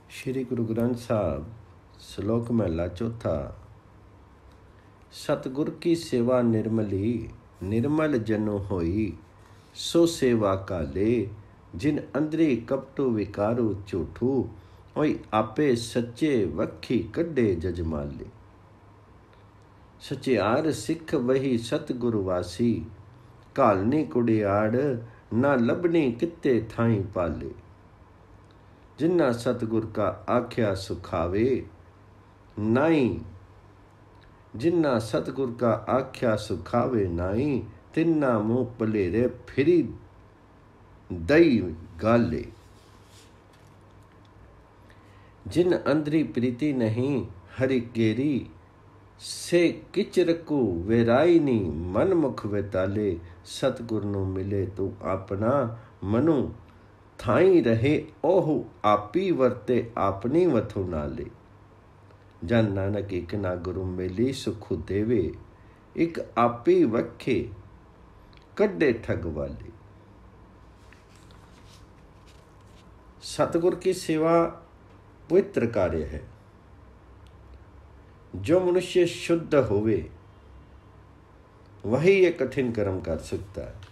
श्री गुरु ग्रंथ साहब श्लोक महला चौथा। सतगुर की सेवा निर्मली, निर्मल जनु होई, सो सेवा काले, जिन अंदरी कपटू विकारु झूठू, ओई आपे सच्चे वखी कड्डे जजमाले। सचियार सिख वही सतगुरु वासी, कालनी कुड़ियाड़ ना लबनी कित्ते थाई पाले। जिन्ना सतगुर का आख्या सुखावे नाई, जिन्ना सतगुर का आख्या सुखावे नाई, तिन्ना मुँह पलेरे फिरी दई गाले। जिन अंदरी प्रीति नहीं हरि केरी, से किचरकू वेराइनी मन मुख वेताले। सतगुर नु मिले तू अपना, मनु थाई रहे ओहु आपी वर्ते आपनी वथु नाले। जन नानक एक ना गुरु मिली सुखु देवे, एक आपी वखे कड्डे ठग वाले। सतगुर की सेवा पवित्र कार्य है। जो मनुष्य शुद्ध होवे वही ये कठिन कर्म कर सकता है।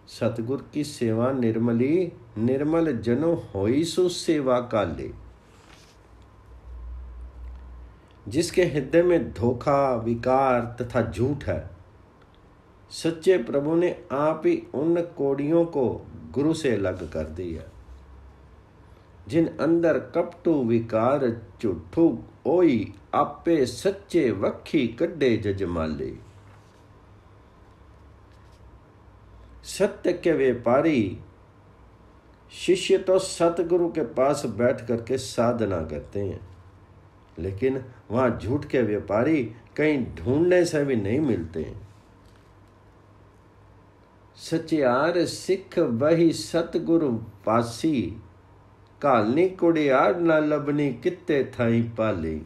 सतगुर की सेवा निर्मली, निर्मल जनो होई सो सेवा काले। जिसके हृदय में धोखा, विकार तथा झूठ है, सच्चे प्रभु ने आप ही उन कोड़ियों को गुरु से अलग कर दिया। जिन अंदर कपटू विकार झूठू, ओई आपे सच्चे वखी कड्डे जजमाले। सत्य के व्यापारी शिष्य तो सतगुरु के पास बैठ करके साधना करते हैं, लेकिन वहां झूठ के व्यापारी कहीं ढूंढने से भी नहीं मिलते हैं। सचियार सिख वही सतगुरु पासी, कालनी कुड़ियाड़ ना लबनी कित्ते थाई पाली।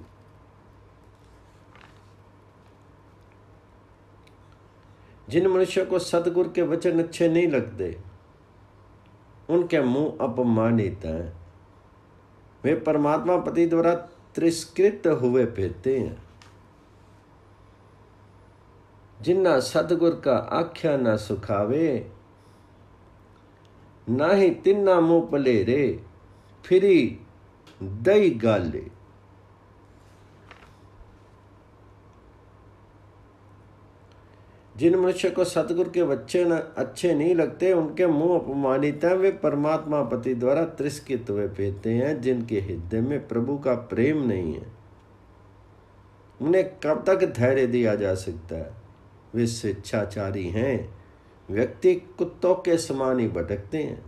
जिन मनुष्यों को सतगुरु के वचन अच्छे नहीं लगते, उनके मुंह अपमानित हैं। वे परमात्मा पति द्वारा तिरस्कृत हुए फिरते हैं। जिन्ना सतगुर का आख्या ना सुखावे, ना ही तिन्ना मुंह पलेरे फिरी दई गाले। जिन मनुष्य को सतगुरु के वचन अच्छे नहीं लगते, उनके मुंह अपमानित हैं। वे परमात्मा पति द्वारा तिरस्कृत हुए फिरते हैं। जिनके हृदय में प्रभु का प्रेम नहीं है, उन्हें कब तक धैर्य दिया जा सकता है? वे स्वेच्छाचारी हैं। व्यक्ति कुत्तों के समान ही भटकते हैं।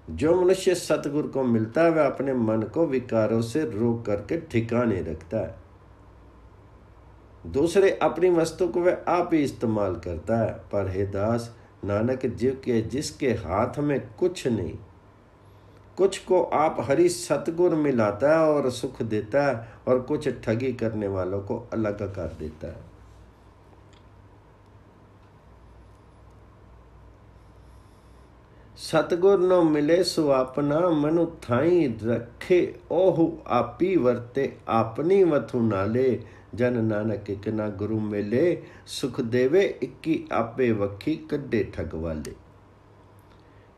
जो मनुष्य सतगुरु को मिलता है, वह अपने मन को विकारों से रोक करके ठिकाने रखता है। दूसरे अपनी वस्तु को वह आप ही इस्तेमाल करता है। पर हे दास, नानक जीव के जिसके हाथ में कुछ नहीं, कुछ को आप हरि सतगुर मिलाता है और सुख देता है, और कुछ ठगी करने वालों को अलग कर देता है। सतगुर नो मिले सो अपना, मनु थाई रखे ओहु आपी वर्ते आपनी वथु नाले। जन नानक एक ना गुरु मिले सुख देवे, इक्की आपे वखी कड्डे ठग वाले।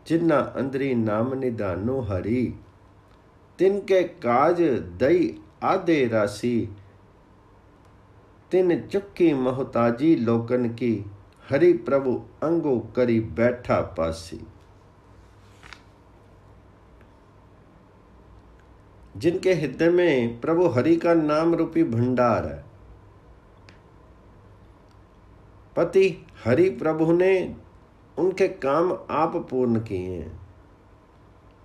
जिन्ना अंदरी नाम निधानो हरि, तिनके काज दई आधे राशि। तिन चुक्की मोहताजी लोकन की, हरि प्रभु अंगो करी बैठा पासी। जिनके हृदय में प्रभु हरि का नाम रूपी भंडार है, पति हरि प्रभु ने उनके काम आप पूर्ण किए हैं।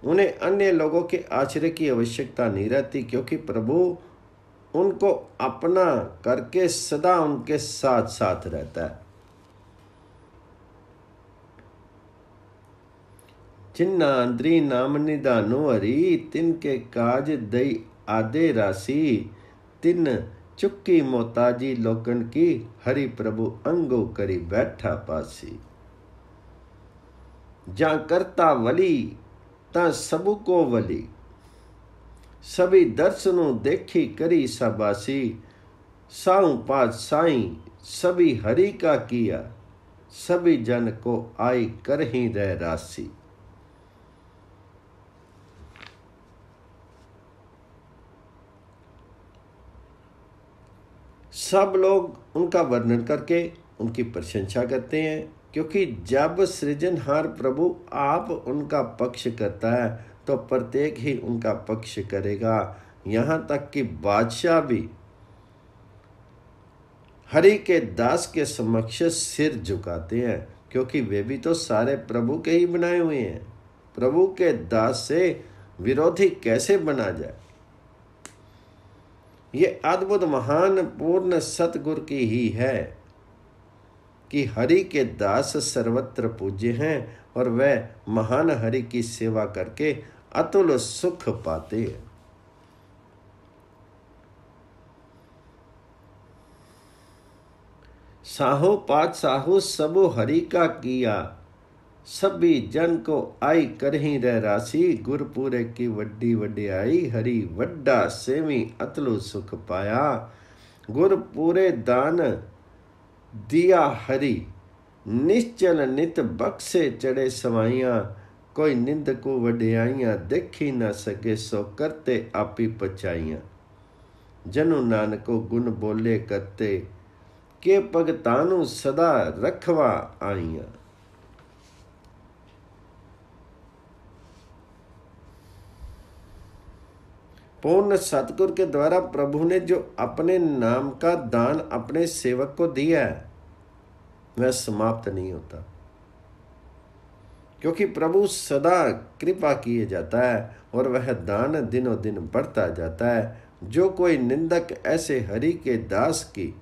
उन्हें अन्य लोगों के आश्रय की आवश्यकता नहीं रहती, क्योंकि प्रभु उनको अपना करके सदा उनके साथ साथ रहता है। जिन्ना अंदरी नाम निधानो हरि, तिनके काज दई आधे राशि। तिन चुक्की मोताजी लोकन की, हरि प्रभु अंगो करी बैठा पासी। जा करता वली ता सबू को वली, सभी दर्शनों देखी करी शाबाशी, साऊं पात साईं सभी हरि का किया, सभी जन को आई कर ही रह राशि। सब लोग उनका वर्णन करके उनकी प्रशंसा करते हैं, क्योंकि जब सृजनहार प्रभु आप उनका पक्ष करता है तो प्रत्येक ही उनका पक्ष करेगा। यहाँ तक कि बादशाह भी हरि के दास के समक्ष सिर झुकाते हैं, क्योंकि वे भी तो सारे प्रभु के ही बनाए हुए हैं। प्रभु के दास से विरोधी कैसे बना जाए। ये अद्भुत महान पूर्ण सतगुर की ही है कि हरि के दास सर्वत्र पूज्य हैं और वह महान हरि की सेवा करके अतुल सुख पाते हैं। साहो पात साहो सबो हरि का किया, सभी जन को आई करही रह राशि। गुरपुरे की वड्डी वड्याई, हरि वड्डा सेवी अतलु सुख पाया। गुरपुरे दान दिया हरि, निश्चल नित बक्से चढ़े सवाइयां। कोई निंद को वड्याइयां, देखी न सके सो करते आपी पचाइयां। जनु नानको गुण बोले करते, के भगतानु सदा रखवा आइयां। पूर्ण सतगुर के द्वारा प्रभु ने जो अपने नाम का दान अपने सेवक को दिया है वह समाप्त नहीं होता, क्योंकि प्रभु सदा कृपा किए जाता है और वह दान दिनों दिन बढ़ता जाता है। जो कोई निंदक ऐसे हरि के दास की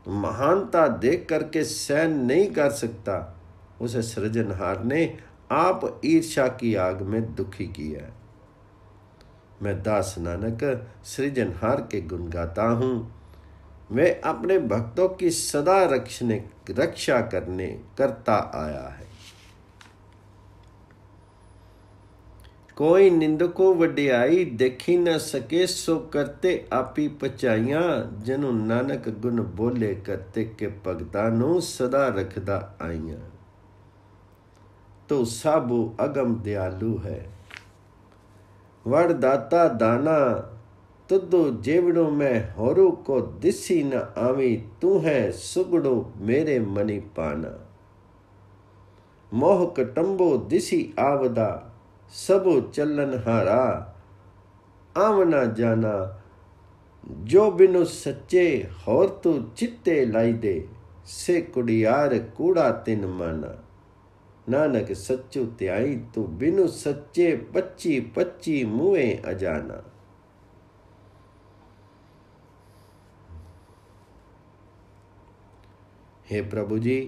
महानता देख करके सहन नहीं कर सकता, उसे सृजनहार ने आप ईर्ष्या की आग में दुखी किया है। मैं दास नानक सृजनहार के गुण गाता हूँ। वे अपने भक्तों की सदा रक्षा करता आया है। कोई निंदको वड्याई, देखी न सके सो करते आपी पचाइयां। जनु नानक गुण बोले करते, के भगतां नूं सदा रखदा आइयां। तो साबू अगम दयालु है, वरदाता दाना। तुदो जेवड़ो में होरू को दिसी न आवी, तू है सुगड़ो मेरे मनी पाना। मोह कटंबो दिसी आवदा, सबो चलन हारा। आवना जाना जो बिनु सच्चे, होर तू चित्ते लाई दे। से कुड़ियार कूड़ा तिन माना। नानक सच्चू त्याई, तू बिनु सच्चे पच्ची पच्ची मुए अजाना। हे प्रभु जी,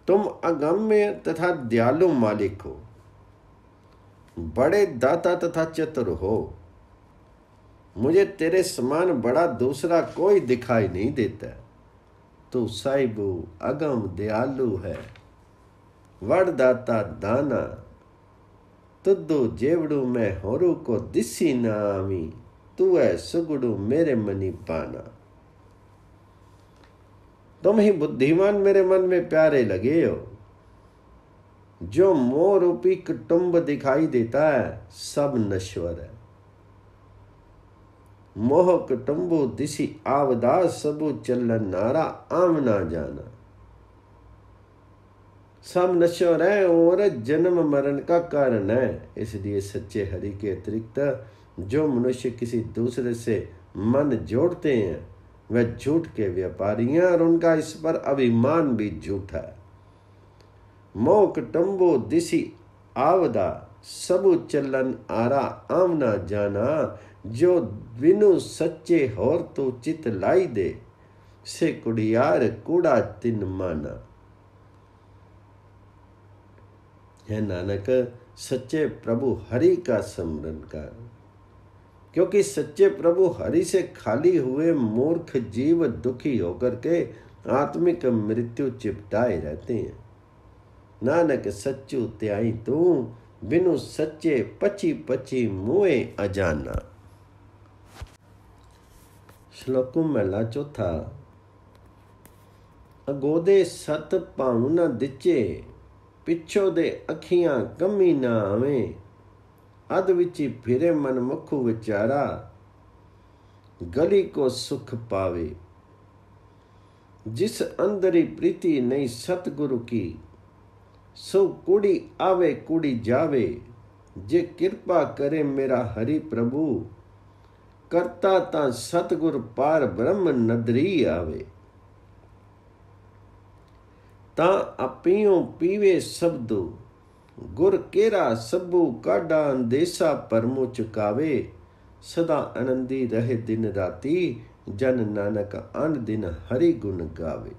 तुम अगम्य तथा दयालु मालिक हो, बड़े दाता तथा चतुर हो। मुझे तेरे समान बड़ा दूसरा कोई दिखाई नहीं देता। तू साहिबू अगम दयालु है, वरदाता दाना। तुदो जेवड़ू में होरू को दिसी न आवी, तू है सुगड़ू मेरे मनी पाना। तुम ही बुद्धिमान मेरे मन में प्यारे लगे हो। जो मोह रूपी कुटुंब दिखाई देता है सब नश्वर है। मोह कुटुंबो दिसी आवदा, सबू चलन नारा आमना जाना। सब नश्वर है और जन्म मरण का कारण है। इसलिए सच्चे हरि के अतिरिक्त जो मनुष्य किसी दूसरे से मन जोड़ते हैं वह झूठ के व्यापारी हैं और उनका इस पर अभिमान भी झूठा है। मोह कुटुंबो दिसी आवदा, सबू चलन आरा आमना जाना। जो बिनु सच्चे होर तो चित लाई दे, से कुड़ियार कूड़ा तिन माना। है नानक, सच्चे प्रभु हरि का स्मरण कर, क्योंकि सच्चे प्रभु हरि से खाली हुए मूर्ख जीव दुखी होकर के आत्मिक मृत्यु चिपटाए रहते हैं। नानक सच्चू त्याई तू, बिनु सच्चे पची पची मुए अजाना। श्लोक महला चौथा। अगोदे सत भाऊ न दिचे, पिछो दे अखियां कमी ना आवे। अध विची फिरे मन मुखु विचारा, गली को सुख पावे। जिस अंदरी प्रीति नहीं सतगुरु की, सो कुड़ी आवे कुड़ी जावे। जे कृपा करे मेरा हरि प्रभु, करता ता सतगुर पार ब्रह्म नदरी आवे। ता अपियों पीवे सबदो, गुर केरा सबू काडा अंदेसा परमो चुकावे। सदा आनंदी रहे दिन राती, जन नानक अन दिन हरि गुण गावे।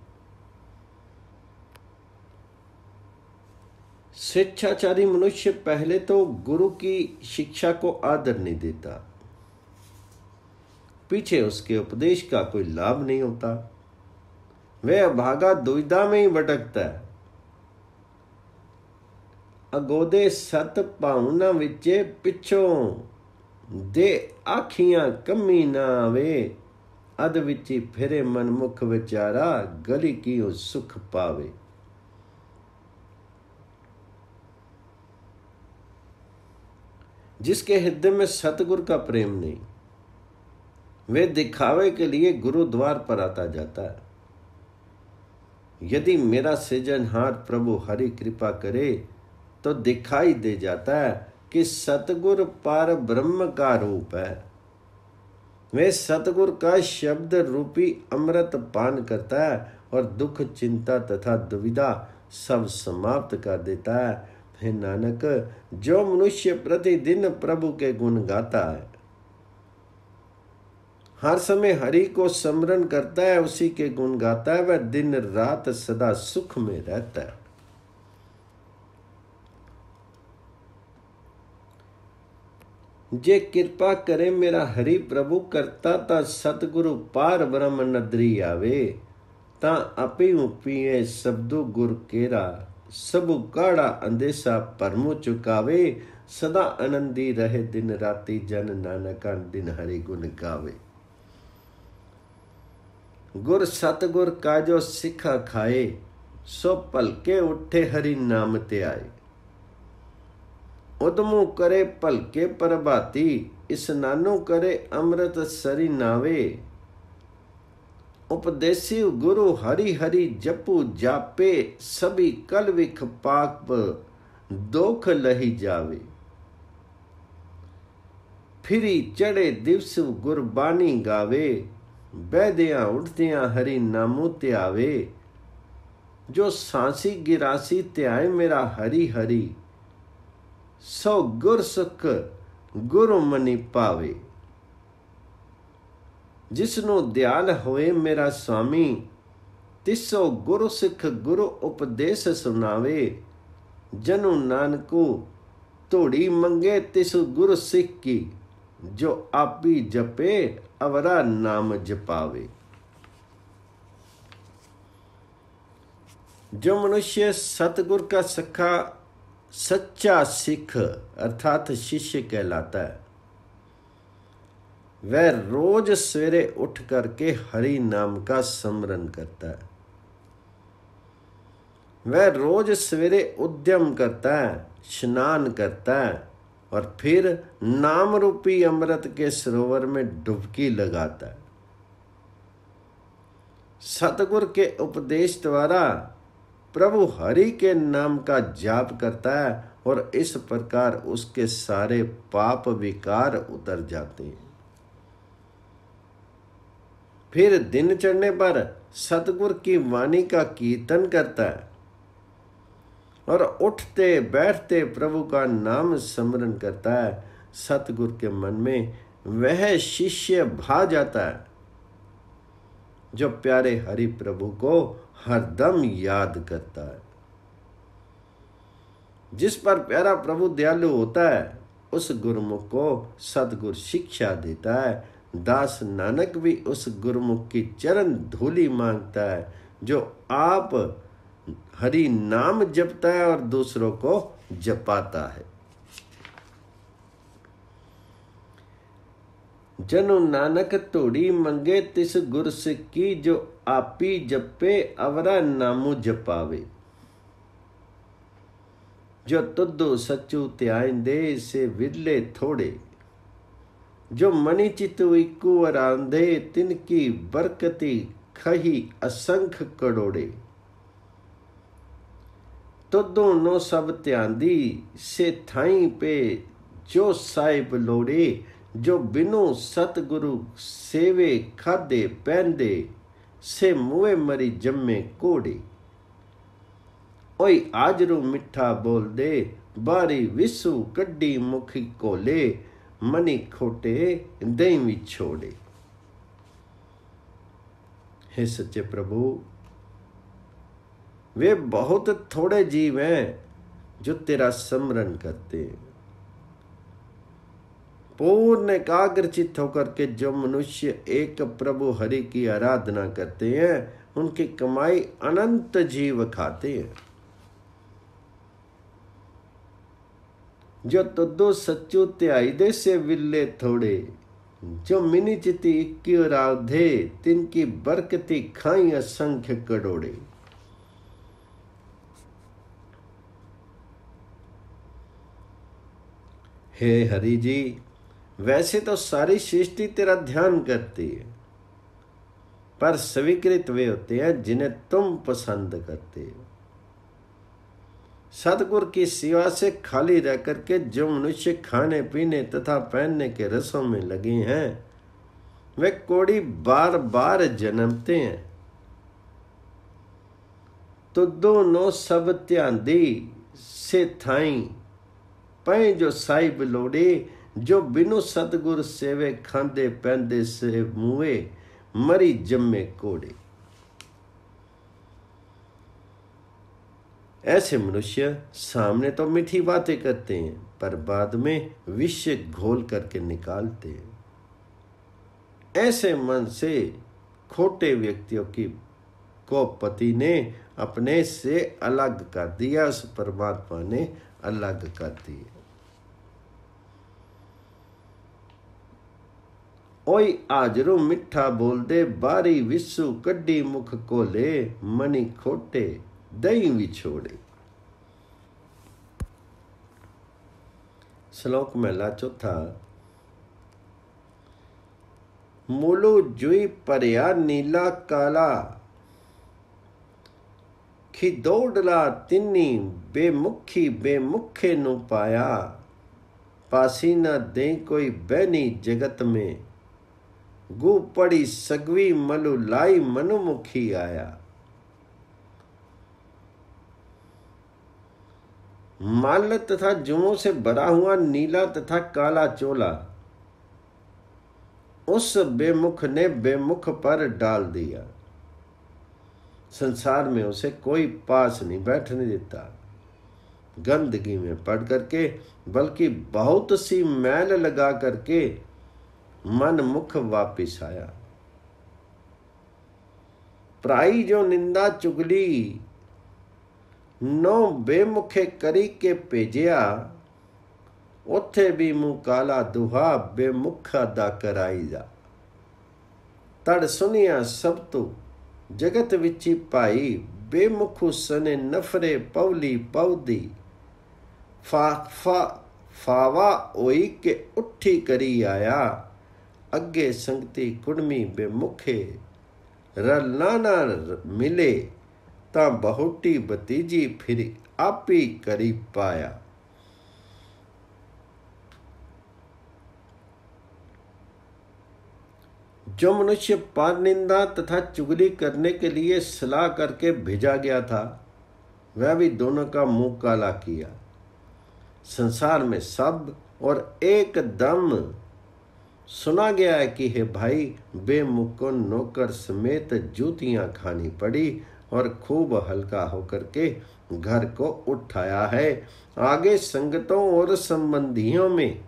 स्वेच्छाचारी मनुष्य पहले तो गुरु की शिक्षा को आदर नहीं देता, पीछे उसके उपदेश का कोई लाभ नहीं होता। वह अभागा दुविधा में ही भटकता है। अगोदे सत भावना विचे, पिछों दे आखियां कमी ना आवे। अध विची फिरे मन मुख विचारा, गली की सुख पावे। जिसके हृदय में सतगुरु का प्रेम नहीं, वे दिखावे के लिए गुरुद्वार पर आता जाता है। यदि मेरा सृजनहार प्रभु हरि कृपा करे तो दिखाई दे जाता है कि सतगुरु पार ब्रह्म का रूप है। वे सतगुरु का शब्द रूपी अमृत पान करता है और दुख चिंता तथा दुविधा सब समाप्त कर देता है। हे नानक, जो मनुष्य प्रतिदिन प्रभु के गुण गाता है, हर समय हरि को स्मरण करता है, उसी के गुण गाता है, वह दिन रात सदा सुख में रहता है। जे कृपा करे मेरा हरि प्रभु, करता ता सतगुरु पार ब्रह्म नदरी आवे। ता अपी उपीए सबदु गुर केरा, सबु काड़ा अंदेसा परमो चुकावे। सदा आनंदी रहे दिन राती, जन नानका दिन हरि गुण गावे। गुर सतगुर का जो सिखा खाए, सो पलके उठे हरि नाम ते आए। उदमु करे पलके प्रभाती, स्नानु करे अमृत सरी नावे। उपदेसी गुरु हरि हरि जपु जापे, सभी कल विख पाप दोख लही जावे। फिरी चढ़े दिवस गुरबानी गावे, बैदियां उठदियां हरि नामो ते आवे। जो सांसी गिरासी त्याय मेरा हरि हरि, सो गुर सुख गुरु मनि पावे। जिसनु दयाल होए मेरा स्वामी, तिसो गुरु सिख गुरु उपदेश सुनावे। जनु नानको तोड़ी मंगे तिसु गुरु सिख की, जो आपी जपे अवरा नाम जपावे। जो मनुष्य सतगुर का सखा सच्चा सिख अर्थात शिष्य कहलाता है, वह रोज सवेरे उठ करके हरि नाम का स्मरण करता है। वह रोज सवेरे उद्यम करता है, स्नान करता है और फिर नाम रूपी अमृत के सरोवर में डुबकी लगाता है। सतगुर के उपदेश द्वारा प्रभु हरि के नाम का जाप करता है और इस प्रकार उसके सारे पाप विकार उतर जाते हैं। फिर दिन चढ़ने पर सतगुर की वाणी का कीर्तन करता है और उठते बैठते प्रभु का नाम स्मरण करता है। सतगुर के मन में वह शिष्य भा जाता है जो प्यारे हरि प्रभु को हरदम याद करता है। जिस पर प्यारा प्रभु दयालु होता है, उस गुरुमुख को सतगुर शिक्षा देता है। दास नानक भी उस गुरुमुख की चरण धूलि मांगता है, जो आप हरि नाम जपता है और दूसरों को जपाता है। जनु नानक तोड़ी मंगे तिस गुर सिक्की, जो आपी जपे अवरा नामू जपावे। जो तुद्धो सच्चू त्याइंदे से विरले थोड़े, जो मणि चितु इकू अरांधे तिनकी बरकती खही असंख करोड़े। तुद्धो नो सब त्यादी से थाई पे जो साहिब लोड़े, जो बिनु सतगुरु सेवे खादे पहनदे से मुए मरी जम्मे कोड़े। ओई आजरू मिठा बोल दे बारी विसु कड्डी मुखी कोले, मनी खोटे दई भी छोड़े। हे सच्चे प्रभु, वे बहुत थोड़े जीव हैं जो तेरा स्मरण करते हैं। पूर्ण एकाग्रचित होकर के जो मनुष्य एक प्रभु हरि की आराधना करते हैं, उनकी कमाई अनंत जीव खाते हैं। जो तुद्धो सच्चू त्याईदे से विल्ले थोड़े, जो मिनी चिति इक्की राधे तिनकी बरकती खाई असंख्य करोड़े। हे हरि जी, वैसे तो सारी सृष्टि तेरा ध्यान करती है, पर स्वीकृत वे होते हैं जिन्हें तुम पसंद करते हो। सतगुर की सेवा से खाली रह करके जो मनुष्य खाने पीने तथा पहनने के रसों में लगे हैं, वे कोड़ी बार बार जन्मते हैं। तुद्धो नो सब त्यादी से थाई पै जो साहिब लोड़े, जो बिनु सतगुर सेवे खांदे पहनदे से मुए मरी जम्मे कोड़े। ऐसे मनुष्य सामने तो मीठी बातें करते हैं, पर बाद में विष घोल करके निकालते हैं। ऐसे मन से खोटे व्यक्तियों को पति ने अपने से अलग कर दिया, उस परमात्मा ने अलग कर दिया। ओई आजरू मिठा बोल दे बारी विसु कड्डी मुख कोले, मनी खोटे दई भी छोड़े। श्लोक महला चौथा। मूलू जुई परया नीला काला, खी दौड़ला तिन्नी बेमुखी बेमुखे नु पाया। पासी न दे कोई बहनी जगत में, गु पड़ी सगवी मलु लाई मनुमुखी आया। माल तथा जुमों से भरा हुआ नीला तथा काला चोला उस बेमुख ने बेमुख पर डाल दिया। संसार में उसे कोई पास नहीं बैठने देता। गंदगी में पड़ करके, बल्कि बहुत सी मैल लगा करके मन मुख वापिस आया। प्राई जो निंदा चुगली, नौ बेमुखे करी के भेजिया। उथे भी मुँह काला दुहा, बेमुखा दा कराई जा। तड़ सुनिया सब तो जगत विची पाई, बेमुखु सने नफरे पवली पौदी। फावा ओई के उठी करी आया, अगे संगती कुड़मी बेमुखे। रलना मिले ता बहुटी भतीजी, फिर आपी करी पाया। जो मनुष्य पार निंदा तथा चुगली करने के लिए सलाह करके भेजा गया था, वह भी दोनों का मुंह काला किया। संसार में सब और एकदम सुना गया है कि हे भाई, बेमुख को नौकर समेत जूतियां खानी पड़ी और खूब हल्का होकर के घर को उठाया है। आगे संगतों और संबंधियों में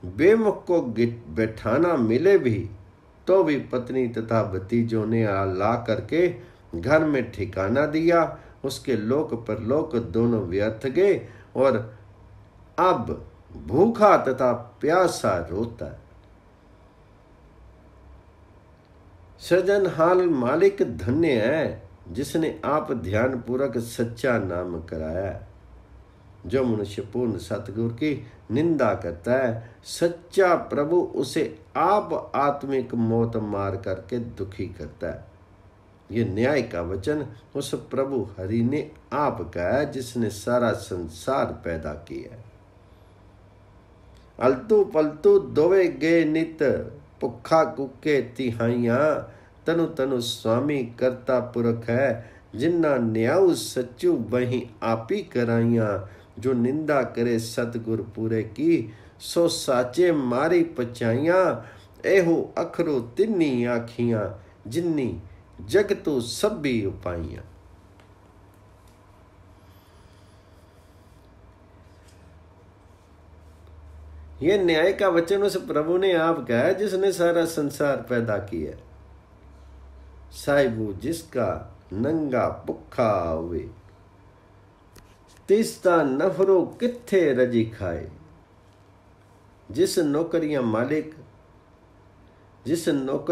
बेमुख को बैठाना मिले भी तो भी पत्नी तथा भतीजों ने ला करके घर में ठिकाना दिया। उसके लोक परलोक दोनों व्यर्थ गए और अब भूखा तथा प्यासा रोता है। सृजनहार मालिक धन्य है जिसने आप ध्यान पूर्वक सच्चा नाम कराया। जो मनुष्य पूर्ण सतगुरु की निंदा करता है, सच्चा प्रभु उसे आप आत्मिक मौत मार करके दुखी करता है। ये न्याय का वचन उस प्रभु हरि ने आप कहा है जिसने सारा संसार पैदा किया। अलतू पलतू दोवे गे नित, भुखा कुके तिहाइया, तनु तनु स्वामी करता पुरख है, जिन्ना न्याऊ सच्चू वही आपी कराइया। जो निंदा करे सतगुर पूरे की, सो साचे मारी पचाइया। एहो अखरो तिन्नी आखियां, जिन्नी जगतू सभी उपाइया। ये न्याय का वचन उस प्रभु ने आप कहा जिसने सारा संसार पैदा किया। साहिबू जिसका नंगा भुखा हुए, तिसता नफरो किथे रजी खाए। जिस नौकर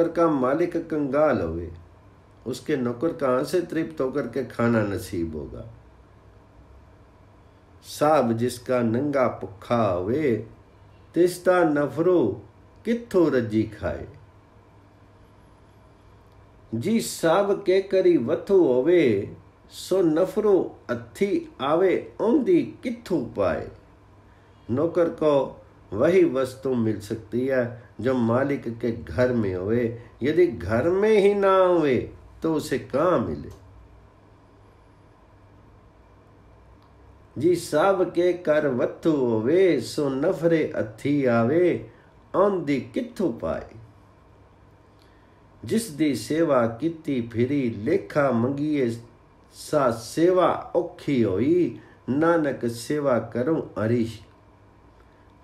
का मालिक कंगाल होवे, उसके नौकर कहां से तृप्त होकर के खाना नसीब होगा। साब जिसका नंगा भुखा होवे, तिसता नफरो किथो रजी खाए। जी साब के करी वथु होवे, सो नफरो अथी आवे औंधी किथु पाए। नौकर को वही वस्तु मिल सकती है जो मालिक के घर में होवे, यदि घर में ही ना होवे तो उसे कहाँ मिले। जी साब के कर वथु होवे, सो नफरे अथी आवे औंधी किथु पाए। जिस दी सेवा कीती फिरी, लेखा मंगिए सा सेवा औखी होई। नानक सेवा करूं हरीश,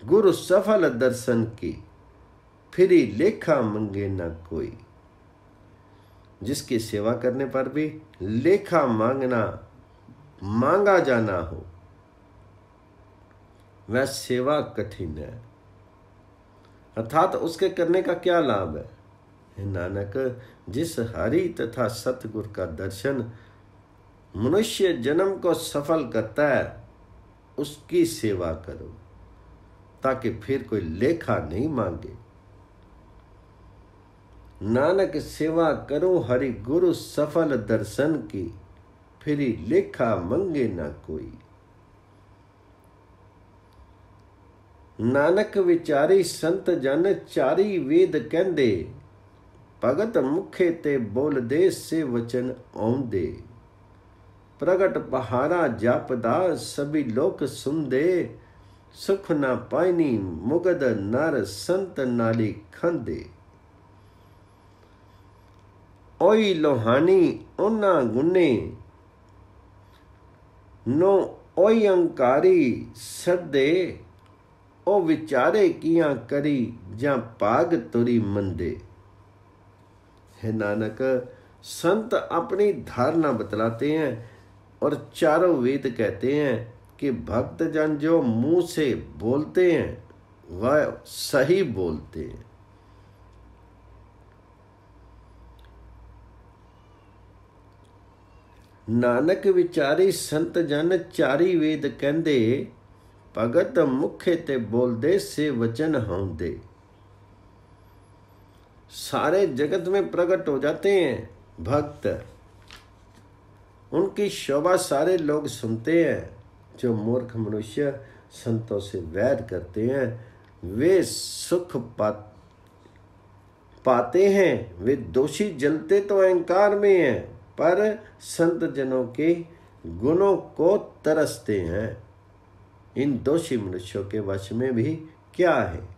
गुरु सफल दर्शन की, फिरी लेखा मंगे न कोई। जिसकी सेवा करने पर भी लेखा मांगा जाना हो, वह सेवा कठिन है। अर्थात उसके करने का क्या लाभ है। हे नानक, जिस हरि तथा सतगुरु का दर्शन मनुष्य जन्म को सफल करता है, उसकी सेवा करो ताकि फिर कोई लेखा नहीं मांगे। नानक सेवा करो हरि गुरु सफल दर्शन की, फिर लेखा मंगे ना कोई। नानक विचारी संत जन चारी वेद कहंदे, भगत मुखे ते बोल दे से वचन आउंदे। प्रगट पहारा जापदा सभी लोक सुनदे, सुख ना पाइनी मुगद नर संत नाली खंदे। ओई लोहानी ओना गुने, नो ओई अंकारी सदे। ओ विचारे किया करी, जा भाग तुरी मंदे। हे नानक, संत अपनी धारणा बतलाते हैं और चारों वेद कहते हैं कि भक्त जन जो मुंह से बोलते हैं वह सही बोलते हैं। नानक विचारी संत जन चारी वेद कहंदे, भगत मुखे ते बोलदे से वचन हाउंदे। सारे जगत में प्रकट हो जाते हैं भक्त, उनकी शोभा सारे लोग सुनते हैं। जो मूर्ख मनुष्य संतों से वैर करते हैं, वे सुख पाते हैं। वे दोषी जलते तो अहंकार में हैं, पर संत जनों के गुणों को तरसते हैं। इन दोषी मनुष्यों के वश में भी क्या है।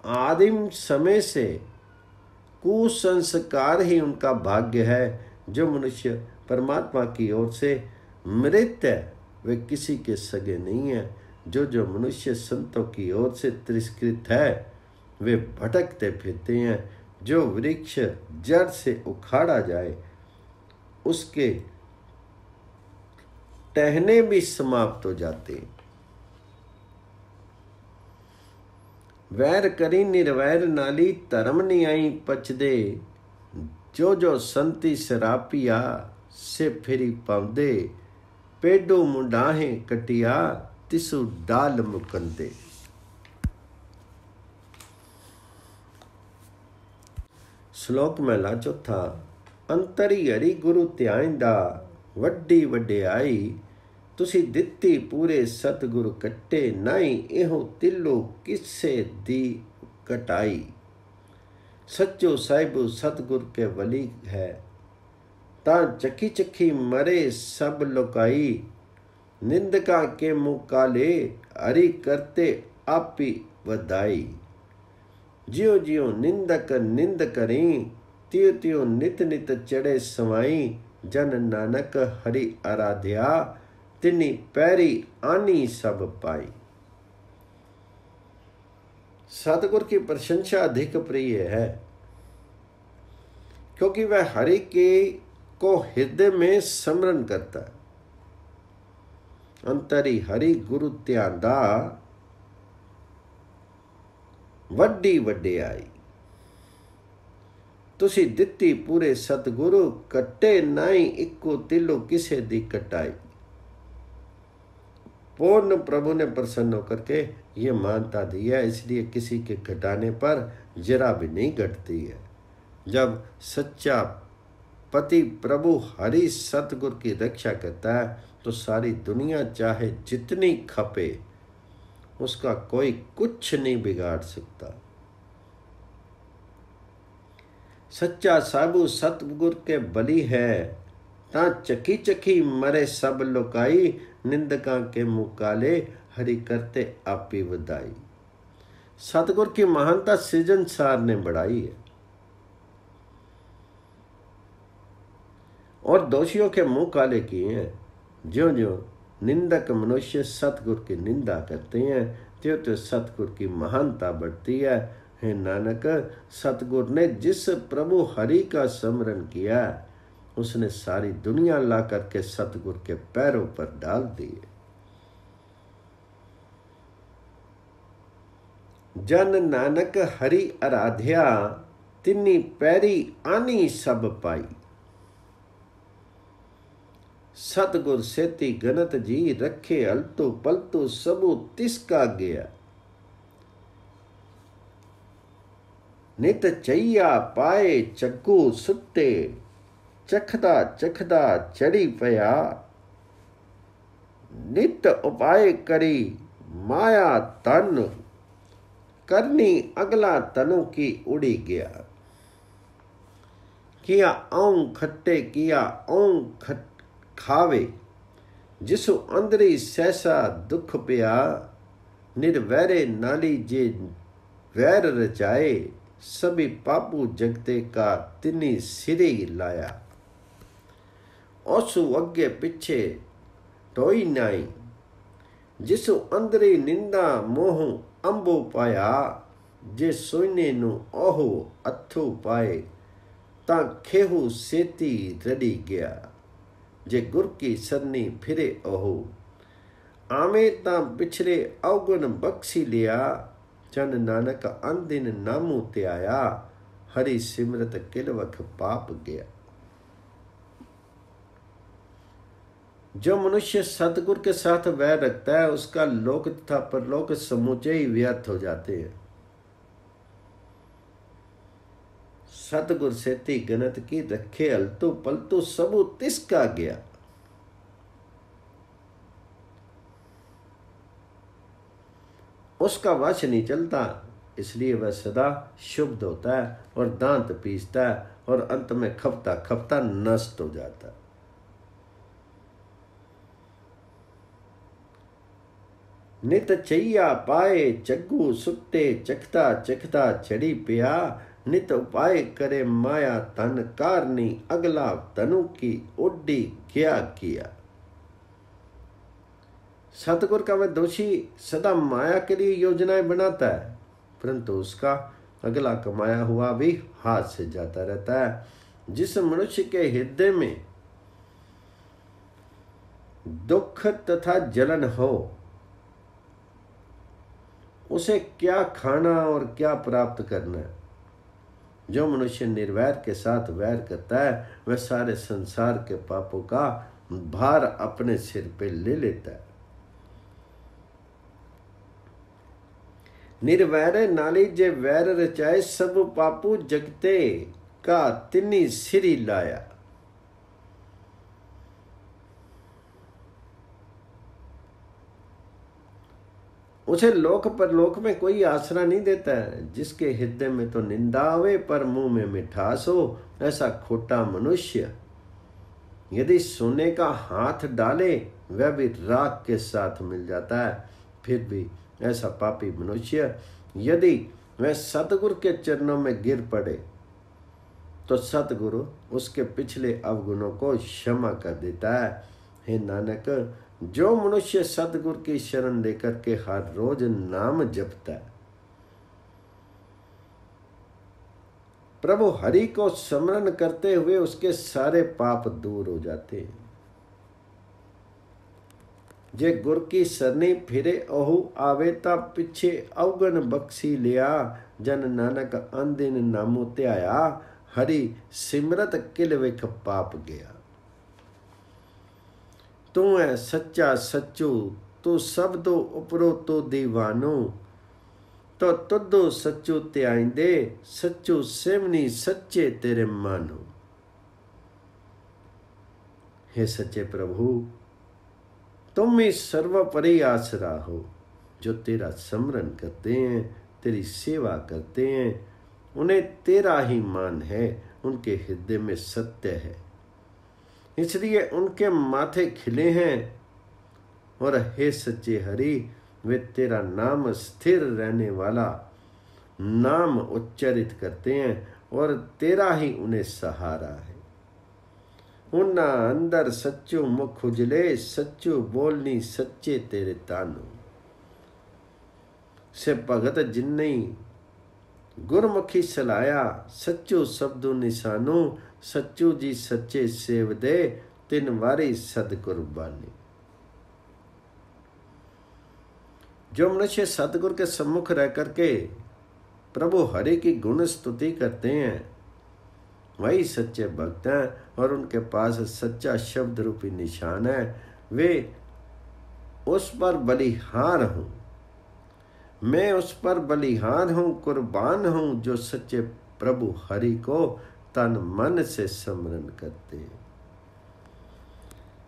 आदिम समय से कुसंस्कार ही उनका भाग्य है। जो मनुष्य परमात्मा की ओर से मृत है, वे किसी के सगे नहीं है। जो मनुष्य संतों की ओर से तिरस्कृत है, वे भटकते फिरते हैं। जो वृक्ष जड़ से उखाड़ा जाए, उसके टहने भी समाप्त हो जाते हैं। वैर करी निर्वैर नाली धर्म न्याई पचदे, जो जो संति सरापिया से फिरी पाउंदे, पेडो मुंडाहे कटिया तिसु डाल मुकंदे। श्लोक महला चौथा। अंतरी हरि गुरु ध्यान दा, वड्डी वड्याई, तुसी दित्ती पूरे सतगुरु कट्टे, नाई एहो तिलो किसे दी कटाई। सच्चो साहिबु सतगुर के वली है, ता चखी चखी मरे सब लोकाई। निंदका के मुँह काले, हरि करते आपी वदाई। जियो जियो निंदक निंद करी, त्यों त्यों नित नित चढ़े समाई। जन नानक हरि आराध्या, तिनी पैरी आनी सब पाई। सतगुर की प्रशंसा अधिक प्रिय है, क्योंकि वह हरि के को हृदय में स्मरण करता है। अंतरी हरि गुरु ध्यान दा, वड्डी वड्याई, तुसी दित्ती पूरे सतगुरु कट्टे, नाई इक्को तिलो किसे दी कटाई। पूर्ण प्रभु ने प्रसन्न होकर के ये मानता दी है, इसलिए किसी के घटाने पर जरा भी नहीं घटती है। जब सच्चा पति प्रभु हरि सतगुर की रक्षा करता है तो सारी दुनिया चाहे जितनी खपे, उसका कोई कुछ नहीं बिगाड़ सकता। सच्चा साबू सतगुर के बली है, ता चखी चखी मरे सब लोकाई। निंदका के मुँह काले, हरि करते आपी वदाई। सतगुर की महानता सृजनसार ने बढ़ाई है, और दोषियों के मुंह काले किए हैं। ज्यों ज्यों निंदक मनुष्य सतगुर की निंदा करते हैं, त्यों त्यों सतगुर की महानता बढ़ती है। हे नानक, सतगुर ने जिस प्रभु हरि का स्मरण किया, उसने सारी दुनिया ला करके सतगुर के पैरों पर डाल दिए। जन नानक हरि आराध्या, तिन्नी पैरी आनी सब पाई। सतगुर सेती गनत जी, रखे अलतु पलतु सबू तिसका गया। नित चैया पाए चग्गू सुट्टे, चखदा चखदा चढ़ी पया। नित उपाय करी माया तन, करनी अगला तनु की उड़ी गया। किया औं खट्टे किया औं खावे, जिसु अंदरी सहसा दुख पिया। निर्वैरे नाली जे वैर रचाए, सभी पापू जगते का तिनी सिरे लाया। ओसु अगे पिछे टोई नाई, जिसु अंदरी निंदा मोह अंबो पाया। जे सोने नु ओहो अथो पाए, ता खेहू सेती रड़ी गया। जे गुर की सरनी फिरे ओहो, आमे ता पिछड़े अवगुण बख्शी लिया। चन नानक अंदिन नामू ते आया, हरि सिमरत किलवख पाप गया। जो मनुष्य सतगुर के साथ वैर रखता है, उसका लोक तथा परलोक समूचे ही व्यर्थ हो जाते हैं। सतगुर सेती गनत की, रखे अलतु पलतु सबू तिसका गया। उसका वश नहीं चलता, इसलिए वह सदा शुद्ध होता है और दांत पीसता है, और अंत में खपता खपता नष्ट हो जाता है। नित चैया पाए चग्गू सुट्टे, चखता चखता चढ़ी पिया। नित उपाय करे माया तन, कारनी अगला तनु की उड्डी क्या किया। सतगुर का वह दोषी सदा माया के लिए योजनाएं बनाता है, परंतु उसका अगला कमाया हुआ भी हाथ से जाता रहता है। जिस मनुष्य के हृदय में दुख तथा जलन हो, उसे क्या खाना और क्या प्राप्त करना है। जो मनुष्य निर्वैर के साथ वैर करता है वह सारे संसार के पापों का भार अपने सिर पे ले लेता है। निर्वैर नाली जे वैर रचाए, सब पापू जगते का तिन्नी सिरी लाया। उसे लोक परलोक में कोई आसरा नहीं देता है। जिसके हृदय में तो निंदा आवे पर मुंह में मिठास हो, ऐसा खोटा मनुष्य यदि सोने का हाथ डाले वह भी राख के साथ मिल जाता है। फिर भी ऐसा पापी मनुष्य यदि वह सतगुरु के चरणों में गिर पड़े तो सतगुरु उसके पिछले अवगुणों को क्षमा कर देता है। हे नानक, जो मनुष्य सतगुरु की शरण लेकर के हर रोज नाम जपता है, प्रभु हरि को स्मरण करते हुए उसके सारे पाप दूर हो जाते हैं। जे गुर की सरनी फिरे ओहु आवे ता पिछे अवगन बख्शी लिया। जन नानक अंदिन नामो त्याया, हरि सिमरत किल विख पाप गया। तू है सच्चा सच्चू, तू सब दो उपरो तो दीवानो। तो तुदो सच्चू त्याइंदे, सच्चू सिमनी सच्चे तेरे मानो। हे सच्चे प्रभु, तुम ही सर्वोपरि आसरा हो। जो तेरा स्मरण करते हैं, तेरी सेवा करते हैं, उन्हें तेरा ही मान है, उनके हृदय में सत्य है, इसलिए उनके माथे खिले हैं। और हे सच्चे हरि, वे तेरा नाम स्थिर रहने वाला नाम उच्चारित करते हैं और तेरा ही उन्हें सहारा है। उन्ना अंदर सच्चू मुख उजले, सच्चू बोलनी सच्चे तेरे तानो। से भगत जिन्ने गुरमुखी सलाया, सच्चू शब्दों निशानो। सच्चू जी सच्चे सेव दे, तिन वारी सदगुर बानी। जो मनुष्य सतगुरु के सम्मुख रह करके प्रभु हरि की गुण स्तुति करते हैं वही सच्चे भक्त हैं और उनके पास सच्चा शब्द रूपी निशान है। वे उस पर बलिहार हूं, मैं उस पर बलिहार हूं, कुर्बान हूं, जो सच्चे प्रभु हरि को तन मन से स्मरण करते हैं।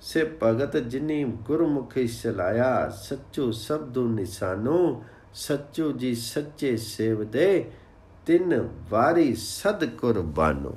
से भगत जिनी गुरमुखी सलाया, सच्चू शब्दु निशानो। सच्चू जी सच्चे सेव दे, तिन वारी सद कुर्बानो।